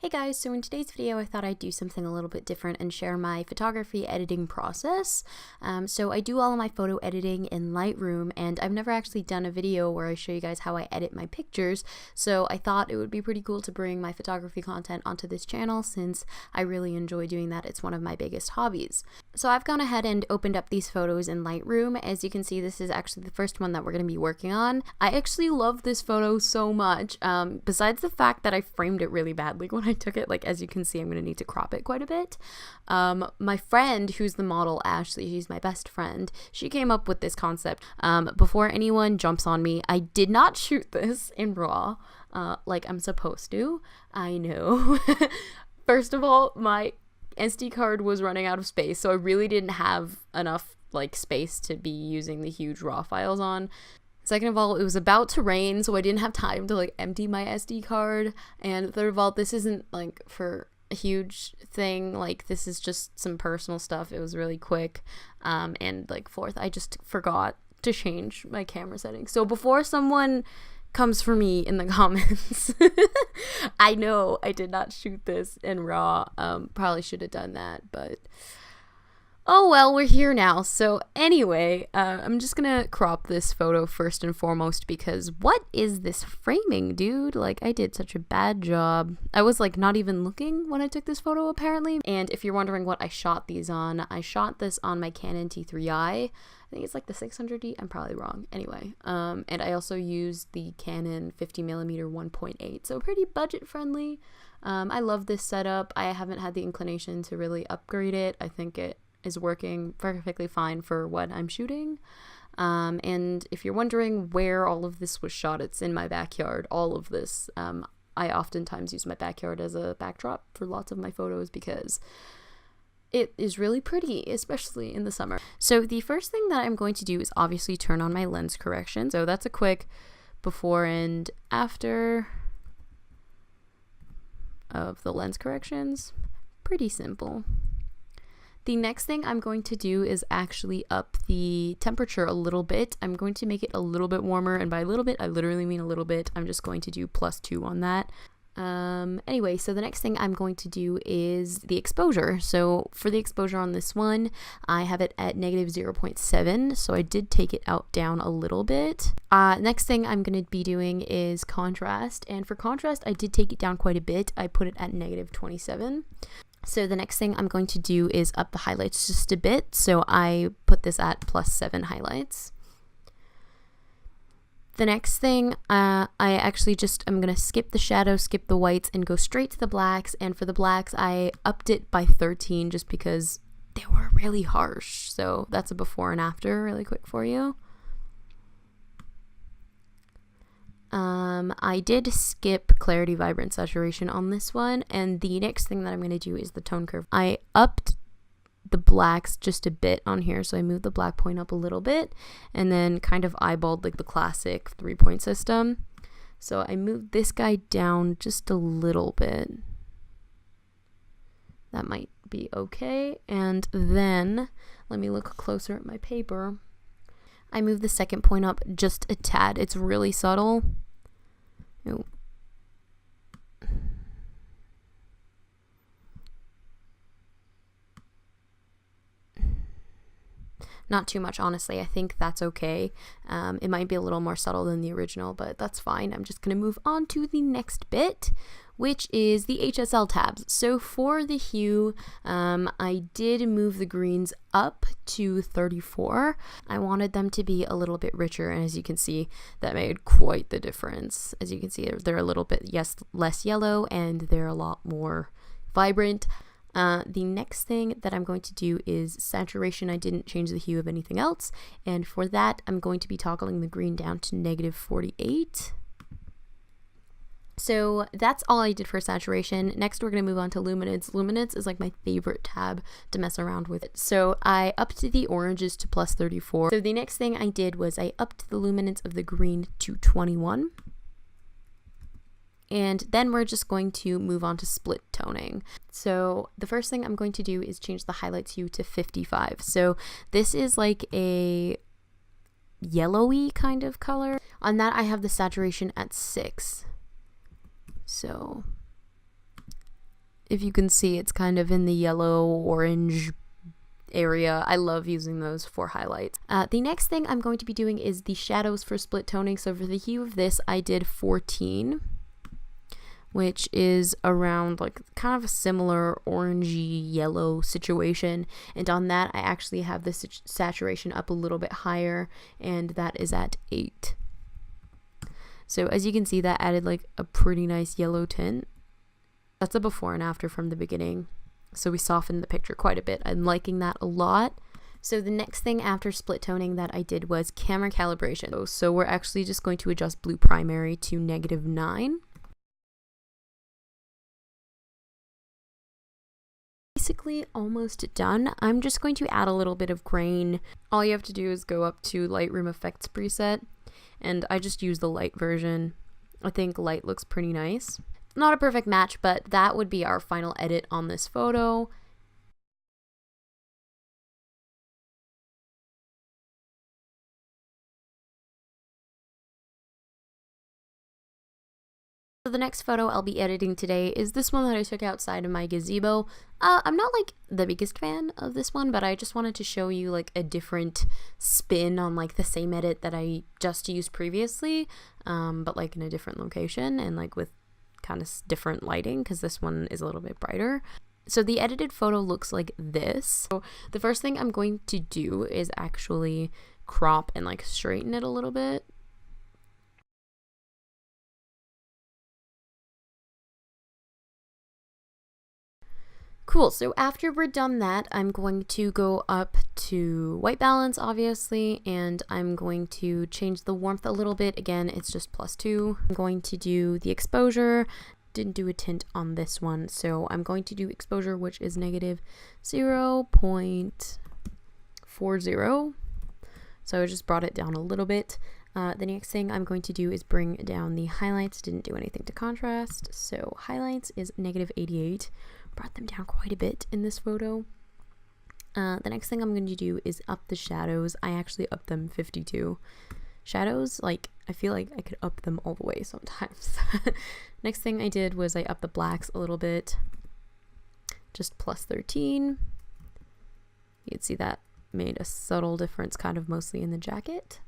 Hey guys, so in today's video I thought I'd do something a little bit different and share my photography editing process. So I do all of my photo editing in Lightroom, and I've never actually done a video where I show you guys how I edit my pictures, so I thought it would be pretty cool to bring my photography content onto this channel since I really enjoy doing that. It's one of my biggest hobbies. So I've gone ahead and opened up these photos in Lightroom. As you can see, this is actually the first one that we're going to be working on. I actually love this photo so much, besides the fact that I framed it really badly when I took it. Like, as you can see, I'm going to need to crop it quite a bit. My friend, who's the model, Ashley, she's my best friend, she came up with this concept. Before anyone jumps on me, I did not shoot this in RAW like I'm supposed to. I know. First of all, my SD card was running out of space, so I really didn't have enough space to be using the huge RAW files on. Second of all, it was about to rain, so I didn't have time to empty my SD card. And third of all, this isn't for a huge thing. This is just some personal stuff. It was really quick. And fourth, I just forgot to change my camera settings. So before someone comes for me in the comments, I know I did not shoot this in RAW. Probably should have done that, but oh well, we're here now. So anyway, I'm just gonna crop this photo first and foremost because what is this framing, dude? I did such a bad job. I was not even looking when I took this photo apparently. And if you're wondering what I shot these on, I shot this on my Canon T3i. I think it's the 600D. I'm probably wrong. Anyway, and I also used the Canon 50mm 1.8, so pretty budget friendly. I love this setup. I haven't had the inclination to really upgrade it. I think it is working perfectly fine for what I'm shooting. And if you're wondering where all of this was shot, it's in my backyard. All of this. I oftentimes use my backyard as a backdrop for lots of my photos because it is really pretty, especially in the summer. So the first thing that I'm going to do is obviously turn on my lens correction. So that's a quick before and after of the lens corrections. Pretty simple. The next thing I'm going to do is actually up the temperature a little bit. I'm going to make it a little bit warmer, and by a little bit, I literally mean a little bit. I'm just going to do +2 on that. Anyway, so the next thing I'm going to do is the exposure. So for the exposure on this one, I have it at -0.7, so I did take it down a little bit. Next thing I'm going to be doing is contrast, and for contrast, I did take it down quite a bit. I put it at -27. So the next thing I'm going to do is up the highlights just a bit. So I put this at +7 highlights. The next thing, I'm going to skip the shadow, skip the whites, and go straight to the blacks. And for the blacks, I upped it by 13 just because they were really harsh. So that's a before and after really quick for you. I did skip clarity, vibrant, saturation on this one, and the next thing that I'm going to do is the tone curve. I upped the blacks just a bit on here, so I moved the black point up a little bit, and then kind of eyeballed the classic 3-point system. So I moved this guy down just a little bit. That might be okay, and then let me look closer at my paper. I moved the second point up just a tad. It's really subtle. Ooh. Not too much, honestly. I think that's okay. It might be a little more subtle than the original, but that's fine. I'm just going to move on to the next bit, which is the HSL tabs. So for the hue, I did move the greens up to 34. I wanted them to be a little bit richer, and as you can see, that made quite the difference. As you can see, they're a little bit less yellow, and they're a lot more vibrant. The next thing that I'm going to do is saturation. I didn't change the hue of anything else, and for that, I'm going to be toggling the green down to -48. So that's all I did for saturation. Next, we're going to move on to luminance. Luminance is my favorite tab to mess around with. So I upped the oranges to +34. So the next thing I did was I upped the luminance of the green to 21. And then we're just going to move on to split toning. So the first thing I'm going to do is change the highlights hue to 55. So this is a yellowy kind of color. On that, I have the saturation at 6. So If you can see, it's kind of in the yellow orange area. I love using those for highlights. The next thing I'm going to be doing is the shadows for split toning. So for the hue of this, I did 14, which is around like kind of a similar orangey yellow situation. And on that, I actually have the saturation up a little bit higher, and that is at 8. So as you can see, that added like a pretty nice yellow tint. That's a before and after from the beginning. So we softened the picture quite a bit. I'm liking that a lot. So the next thing after split toning that I did was camera calibration. So we're actually just going to adjust blue primary to -9. Basically almost done. I'm just going to add a little bit of grain. All you have to do is go up to Lightroom effects preset, and I just use the light version. I think light looks pretty nice. Not a perfect match, but that would be our final edit on this photo. So the next photo I'll be editing today is this one that I took outside of my gazebo. I'm not like the biggest fan of this one, but I just wanted to show you like a different spin on like the same edit that I just used previously, but like in a different location and like with kind of different lighting, because this one is a little bit brighter. So the edited photo looks like this. So the first thing I'm going to do is actually crop and like straighten it a little bit. Cool, so after we're done that, I'm going to go up to white balance, obviously, and I'm going to change the warmth a little bit. Again, it's just +2. I'm going to do the exposure. Didn't do a tint on this one, so I'm going to do exposure, which is -0.40. So I just brought it down a little bit. The next thing I'm going to do is bring down the highlights. Didn't do anything to contrast, so highlights is -88. Brought them down quite a bit in this photo. The next thing I'm going to do is up the shadows. I actually upped them 52. Shadows, like, I feel like I could up them all the way sometimes. Next thing I did was I upped the blacks a little bit, just +13. You can see that made a subtle difference, kind of mostly in the jacket.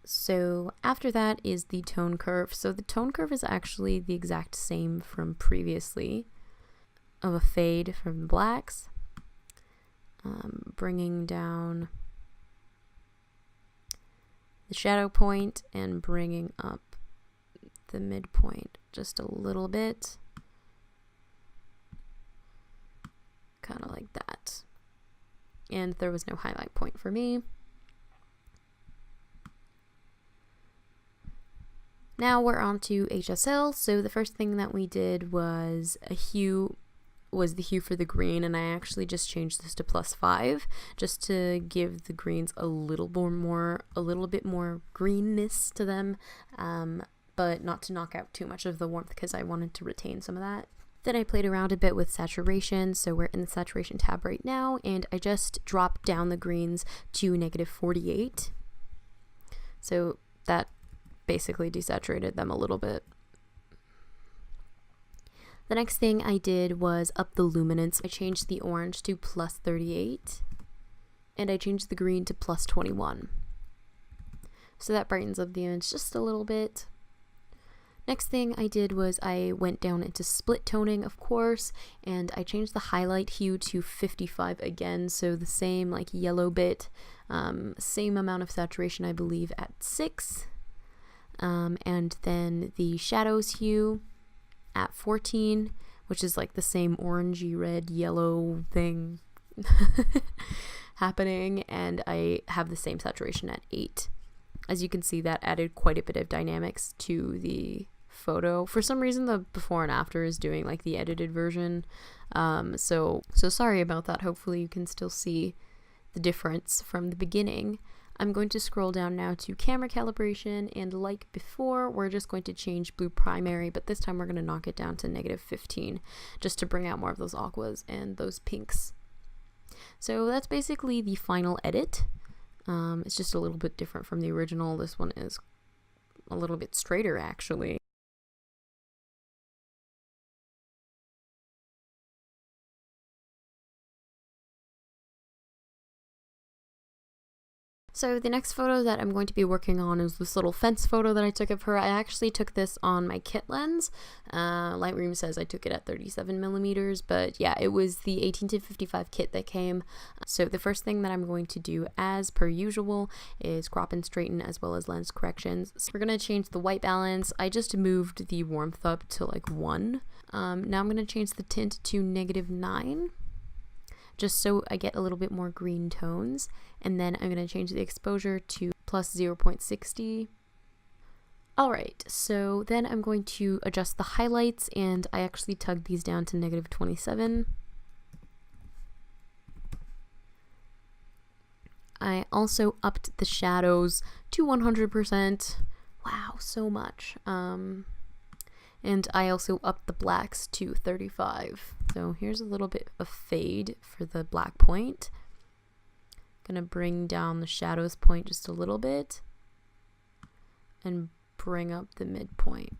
So after that is the tone curve. So the tone curve is actually the exact same from previously, of a fade from the blacks, bringing down the shadow point and bringing up the midpoint just a little bit, kind of like that. And there was no highlight point for me. Now we're on to HSL. So the first thing that we did was the hue for the green, and I actually just changed this to +5 just to give the greens a little bit more greenness to them, but not to knock out too much of the warmth because I wanted to retain some of that. Then I played around a bit with saturation, so we're in the saturation tab right now, and I just dropped down the greens to -48. So that basically desaturated them a little bit. The next thing I did was up the luminance. I changed the orange to +38, and I changed the green to +21. So that brightens up the image just a little bit. Next thing I did was I went down into split toning, of course, and I changed the highlight hue to 55 again, so the same like yellow bit, same amount of saturation I believe at 6, and then the shadows hue at 14, which is like the same orangey red yellow thing happening, and I have the same saturation at 8. As you can see, that added quite a bit of dynamics to the photo. For some reason the before and after is doing like the edited version, so sorry about that. Hopefully you can still see the difference from the beginning. I'm going to scroll down now to camera calibration, and like before, we're just going to change blue primary, but this time we're going to knock it down to -15 just to bring out more of those aquas and those pinks. So that's basically the final edit. It's just a little bit different from the original. This one is a little bit straighter actually. So the next photo that I'm going to be working on is this little fence photo that I took of her. I actually took this on my kit lens. Lightroom says I took it at 37 millimeters, but yeah, it was the 18-55 kit that came. So the first thing that I'm going to do, as per usual, is crop and straighten as well as lens corrections. So we're going to change the white balance. I just moved the warmth up to like 1. Now I'm going to change the tint to -9. Just so I get a little bit more green tones, and then I'm going to change the exposure to plus 0.60. Alright, so then I'm going to adjust the highlights, and I actually tugged these down to -27. I also upped the shadows to 100%. Wow, so much. And I also upped the blacks to 35. So here's a little bit of fade for the black point. Gonna bring down the shadows point just a little bit and bring up the midpoint.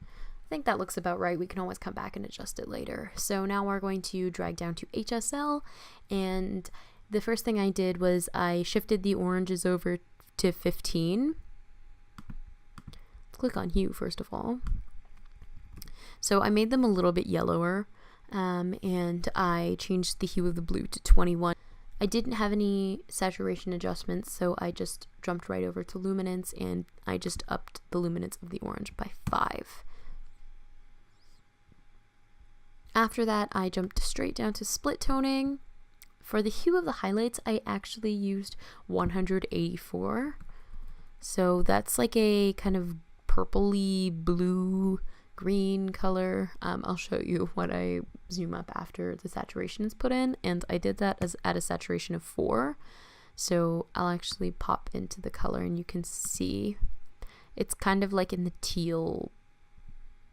I think that looks about right. We can always come back and adjust it later. So now we're going to drag down to HSL, and the first thing I did was I shifted the oranges over to 15. Click on hue first of all. So I made them a little bit yellower, and I changed the hue of the blue to 21. I didn't have any saturation adjustments, so I just jumped right over to luminance, and I just upped the luminance of the orange by 5. After that, I jumped straight down to split toning. For the hue of the highlights, I actually used 184. So that's like a kind of purpley blue green color. I'll show you what I zoom up after the saturation is put in, and I did that at a saturation of 4. So I'll actually pop into the color and you can see it's kind of like in the teal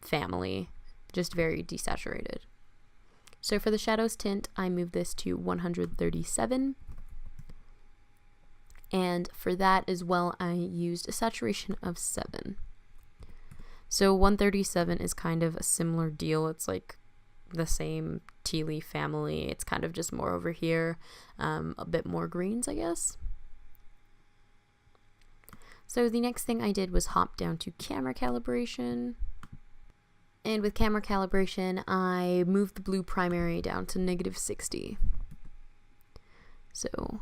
family, just very desaturated. So for the shadows tint, I moved this to 137. And for that as well, I used a saturation of 7. So 137 is kind of a similar deal. It's like the same tealy family. It's kind of just more over here, a bit more greens, I guess. So the next thing I did was hop down to camera calibration. And with camera calibration, I moved the blue primary down to -60. So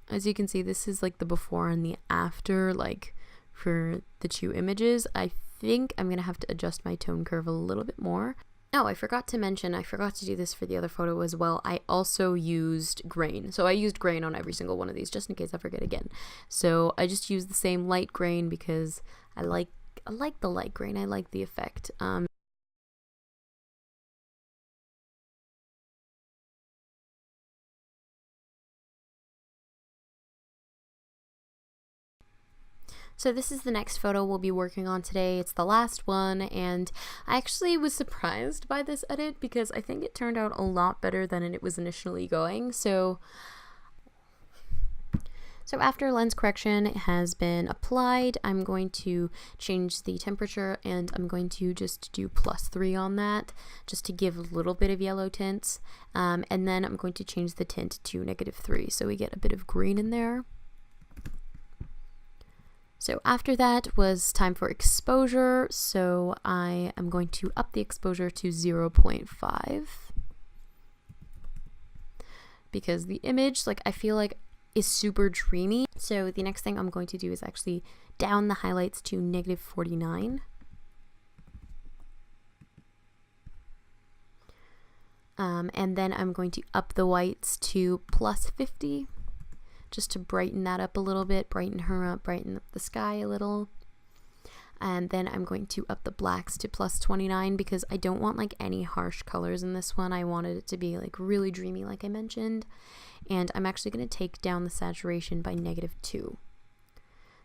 as you can see, this is like the before and the after, like for the 2 images. I think I'm gonna have to adjust my tone curve a little bit more. Oh, I forgot to mention, I forgot to do this for the other photo as well. I also used grain. So I used grain on every single one of these, just in case I forget again. So I just used the same light grain because I like the light grain. I like the effect. So this is the next photo we'll be working on today. It's the last one, and I actually was surprised by this edit because I think it turned out a lot better than it was initially going. So after lens correction has been applied, I'm going to change the temperature, and I'm going to just do +3 on that just to give a little bit of yellow tints, and then I'm going to change the tint to -3 so we get a bit of green in there. So after that was time for exposure, so I am going to up the exposure to 0.5 because the image, like, I feel like is super dreamy. So the next thing I'm going to do is actually down the highlights to -49. And then I'm going to up the whites to +50. Just to brighten that up a little bit, brighten her up, brighten up the sky a little. And then I'm going to up the blacks to +29 because I don't want like any harsh colors in this one. I wanted it to be like really dreamy, like I mentioned. And I'm actually going to take down the saturation by -2.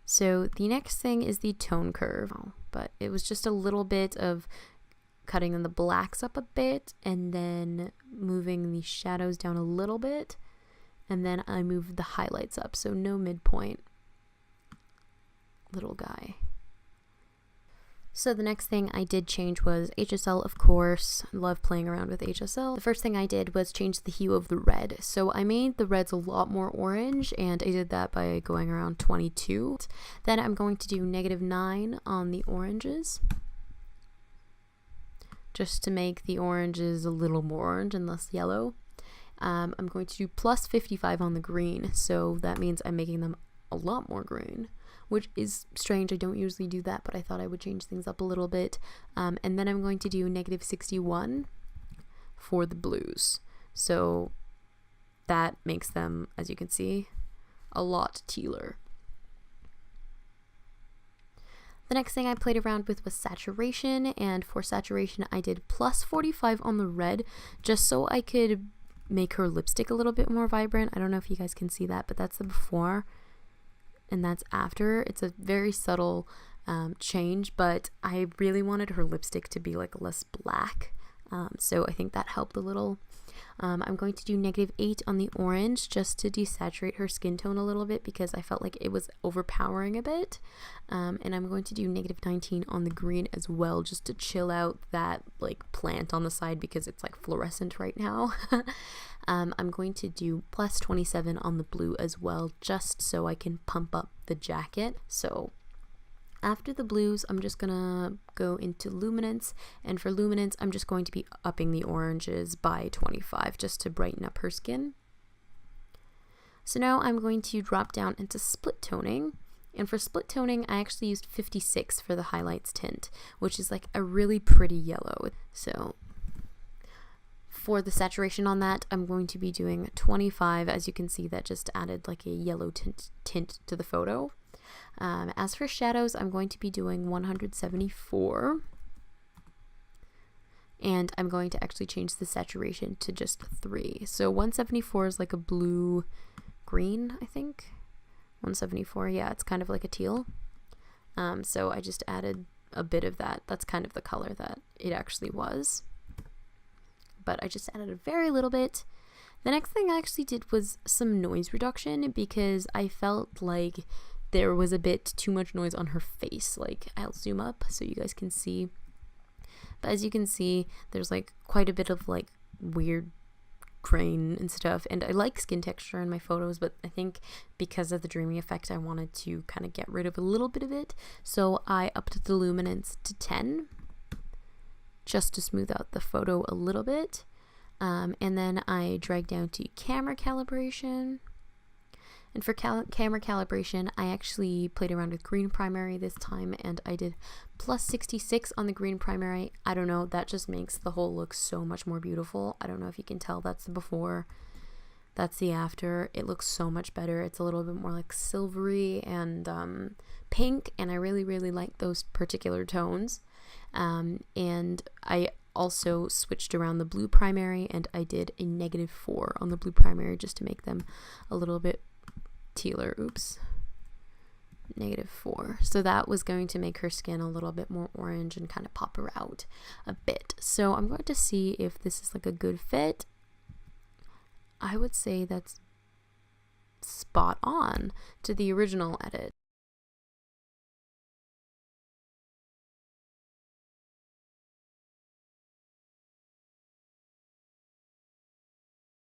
So the next thing is the tone curve, but it was just a little bit of cutting the blacks up a bit and then moving the shadows down a little bit. And then I moved the highlights up, so no midpoint. Little guy. So the next thing I did change was HSL, of course. I love playing around with HSL. The first thing I did was change the hue of the red. So I made the reds a lot more orange, and I did that by going around 22. Then I'm going to do -9 on the oranges, just to make the oranges a little more orange and less yellow. I'm going to do +55 on the green, so that means I'm making them a lot more green, which is strange. I don't usually do that, but I thought I would change things up a little bit. And then I'm going to do -61 for the blues. So that makes them, as you can see, a lot tealer. The next thing I played around with was saturation, and for saturation I did +45 on the red, just so I could make her lipstick a little bit more vibrant. I don't know if you guys can see that, but that's the before and that's after. It's a very subtle change, but I really wanted her lipstick to be like less black, so I think that helped a little. I'm going to do -8 on the orange just to desaturate her skin tone a little bit, because I felt like it was overpowering a bit. And I'm going to do -19 on the green as well, just to chill out that like plant on the side, because it's like fluorescent right now. I'm going to do +27 on the blue as well, just so I can pump up the jacket. So after the blues, I'm just gonna go into luminance, and for luminance I'm just going to be upping the oranges by 25 just to brighten up her skin. So now I'm going to drop down into split toning, and for split toning I actually used 56 for the highlights tint, which is like a really pretty yellow. So for the saturation on that, I'm going to be doing 25. As you can see, that just added like a yellow tint to the photo. As for shadows, I'm going to be doing 174, and I'm going to actually change the saturation to just 3. So 174 is like a blue green, I think. 174, yeah, it's kind of like a teal. So I just added a bit of that. That's kind of the color that it actually was, but I just added a very little bit. The next thing I actually did was some noise reduction, because I felt like there was a bit too much noise on her face. Like, I'll zoom up so you guys can see, but as you can see, there's like quite a bit of like weird grain and stuff, and I like skin texture in my photos, but I think because of the dreamy effect I wanted to kind of get rid of a little bit of it, so I upped the luminance to 10 just to smooth out the photo a little bit. And then I dragged down to camera calibration. And for camera calibration, I actually played around with green primary this time, and I did +66 on the green primary. I don't know, that just makes the whole look so much more beautiful. I don't know if you can tell, that's the before, that's the after. It looks so much better. It's a little bit more like silvery and pink, and I really like those particular tones. And I also switched around the blue primary, and I did a -4 on the blue primary just to make them a little bit tealer. Oops, -4. So that was going to make her skin a little bit more orange and kind of pop her out a bit. So I'm going to see if this is like a good fit. I would say that's spot on to the original edit.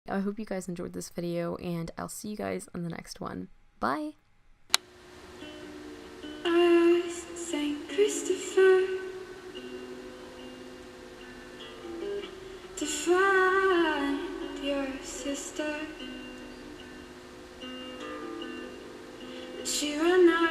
I hope you guys enjoyed this video, and I'll see you guys on the next one. Bye! St. Christopher, to find your sister. She ran out